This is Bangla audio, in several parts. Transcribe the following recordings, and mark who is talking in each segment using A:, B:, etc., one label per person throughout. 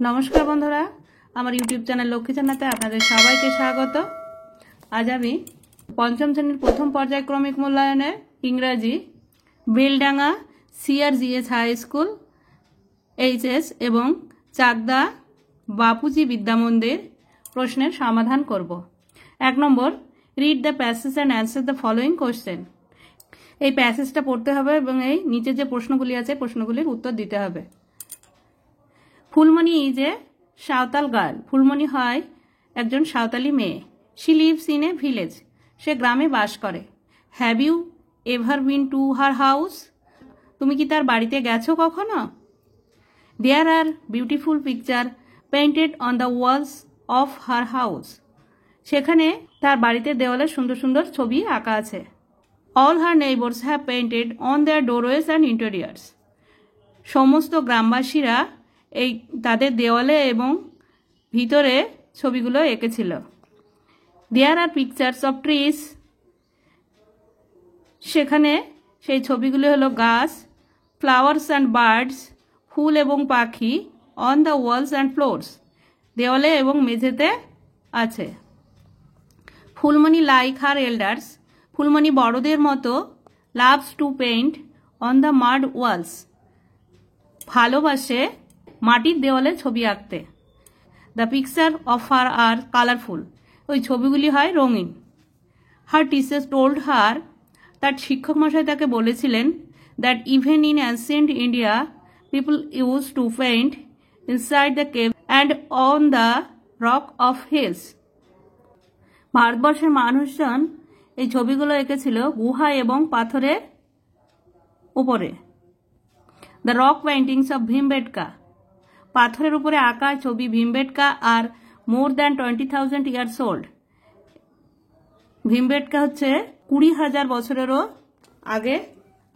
A: নমস্কার বন্ধুরা, আমার ইউটিউব চ্যানেল লক্ষ্মী জান্নাতে আপনাদের সবাইকে স্বাগত। আজ আমি পঞ্চম শ্রেণীর প্রথম পর্যায়ক্রমিক মূল্যায়নের ইংরাজি Beldanga CRGS high school HS এবং চাকদা বাপুজি বিদ্যামন্দির প্রশ্নের সমাধান করব। 1 নম্বর, read the passage and answer the following question. এই প্যাসেজটা পড়তে হবে এবং এই নিচে যে প্রশ্নগুলি আছে প্রশ্নগুলির উত্তর দিতে হবে। Fulmani is a Santhal girl. Fulmani হয় একজন সাঁওতালি মেয়ে। She lives in a village. সে গ্রামে বাস করে। Have you ever been to her house? তুমি কি তার বাড়িতে গেছো কখনো? There are beautiful picture painted on the walls of her house. সেখানে তার বাড়িতে দেওয়ালে সুন্দর সুন্দর ছবি আঁকা আছে। All her neighbours have painted on their doorways and interiors. সমস্ত গ্রামবাসীরা এই তাদের দেওয়ালে এবং ভিতরে ছবিগুলো এঁকেছিল। দেয়ার আর পিকচার্স অফ ট্রিজ। সেখানে সেই ছবিগুলো হলো গাছ, ফ্লাওয়ার্স অ্যান্ড বার্ডস, ফুল এবং পাখি, on the Waals and floors. দেওয়ালে এবং মেঝেতে আছে। Phulmoni like her elders. Fulmani বড়দের মতো loves to paint on the mud walls. ভালোবাসে মাটির দেওয়ালে ছবি আঁকতে। The picture of her are colourful. ওই ছবিগুলি হয় রঙিন। Her teacher told her. তার শিক্ষক মশাই তাকে বলেছিলেন that even in ancient India people use to paint inside the cave and on the rock of hills. ভারতবর্ষের মানুষজন এই ছবিগুলো এঁকেছিল গুহা এবং পাথরের উপরে। The rock paintings of Bhimbetka. পাথরের উপরে আঁকা ছবি Bhimbetka are more than 20,000 years old. Bhimbetka হচ্ছে 20,000 বছরেরও আগে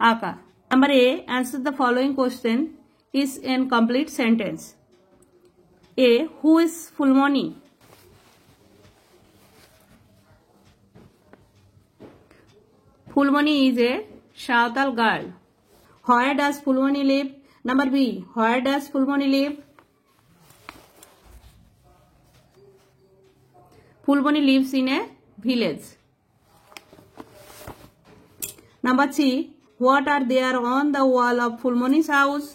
A: আঁকা। Number A, answer the following question is in complete sentence. A, who is Fulmani? Fulmani is a Santhal girl. Where does Fulmani live? Number B, where does Fulmani live? Fulmani lives in a village. Number C, what are there on the wall of Fulmani's house?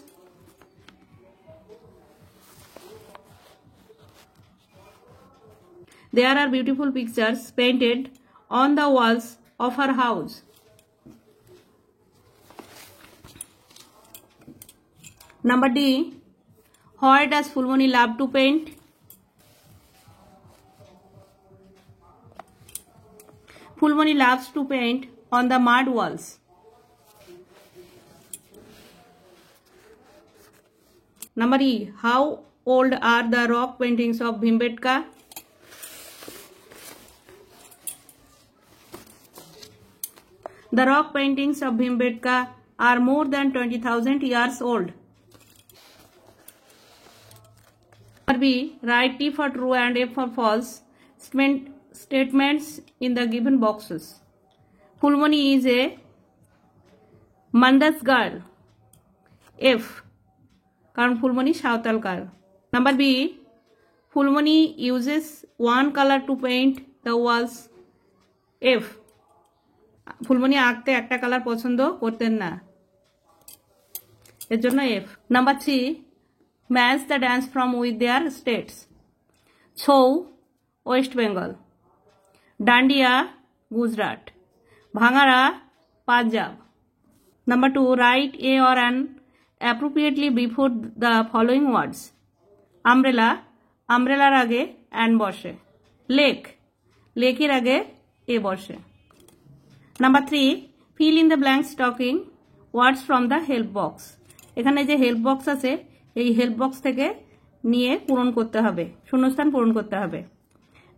A: There are beautiful pictures painted on the walls of her house. Number D, where does Fulmani love to paint? Fulmani loves to paint on the mud walls. Number E, how old are the rock paintings of Bhimbetka? The rock paintings of Bhimbetka are more than 20,000 years old. Number B, write T for true and F for false statements in the given boxes. Fulmani is a Mandas girl. F, কারণ Fulmani Santal girl. Number B, Fulmani uses one color to paint the walls. F, Phulmoni আঁকতে একটা কালার পছন্দ করতেন না, এর জন্য F. Number 3, match the dance from with their states. Chhau West Bengal, Dandiya Gujarat, ভাঙাড়া Punjab. Number 2, write a or an appropriately before the following words. Umbrella, আমব্রেলার আগে অ্যান বসে। লেক, লেকের আগে এ বসে। Number 3, fill in the blank talking words from the help box. এখানে যে হেল্প বক্স আছে এই হেল্প বক্স থেকে নিয়ে পূরণ করতে হবে, শূন্যস্থান পূরণ করতে হবে।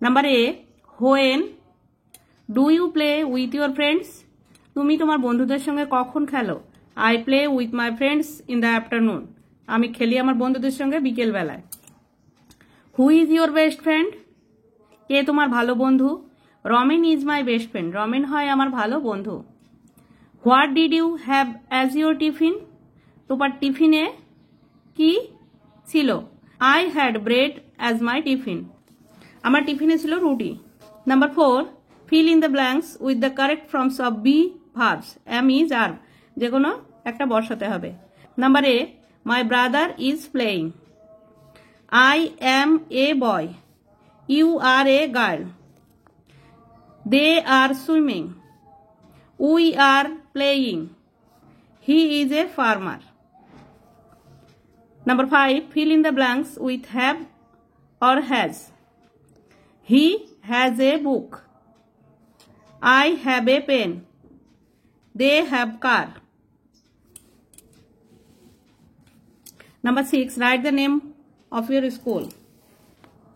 A: Number A, when do you play with your friends? তুমি তোমার বন্ধুদের সঙ্গে কখন খেলো? I play with my friends in the afternoon. আমি খেলি আমার বন্ধুদের সঙ্গে বিকেলবেলায়। Who is your best friend? কে তোমার ভালো বন্ধু? Ramen is my best friend. Ramen হয় আমার ভালো বন্ধু। What did you have as your tiffin? তোমার টিফিনে কি ছিল? I had bread as my tiffin. আমার টিফিনে ছিল রুটি। Number 4, fill in the blanks with the correct forms of be verbs. am is are যে কোনো একটা বসাতে হবে। Number A, my brother is playing. I am a boy. You are a girl. They are swimming. We are playing. He is a farmer. Number 5, fill in the blanks with have or has. He has a book. I have a pen. They have car. Number 6, write the name of your school.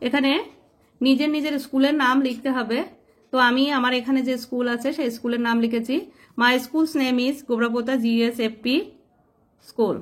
A: এখানে নিজের নিজের স্কুলের নাম লিখতে হবে। তো আমি আমার এখানে যে স্কুল আছে সেই স্কুলের নাম লিখেছি। My school's name is Gobrapota GSFP school.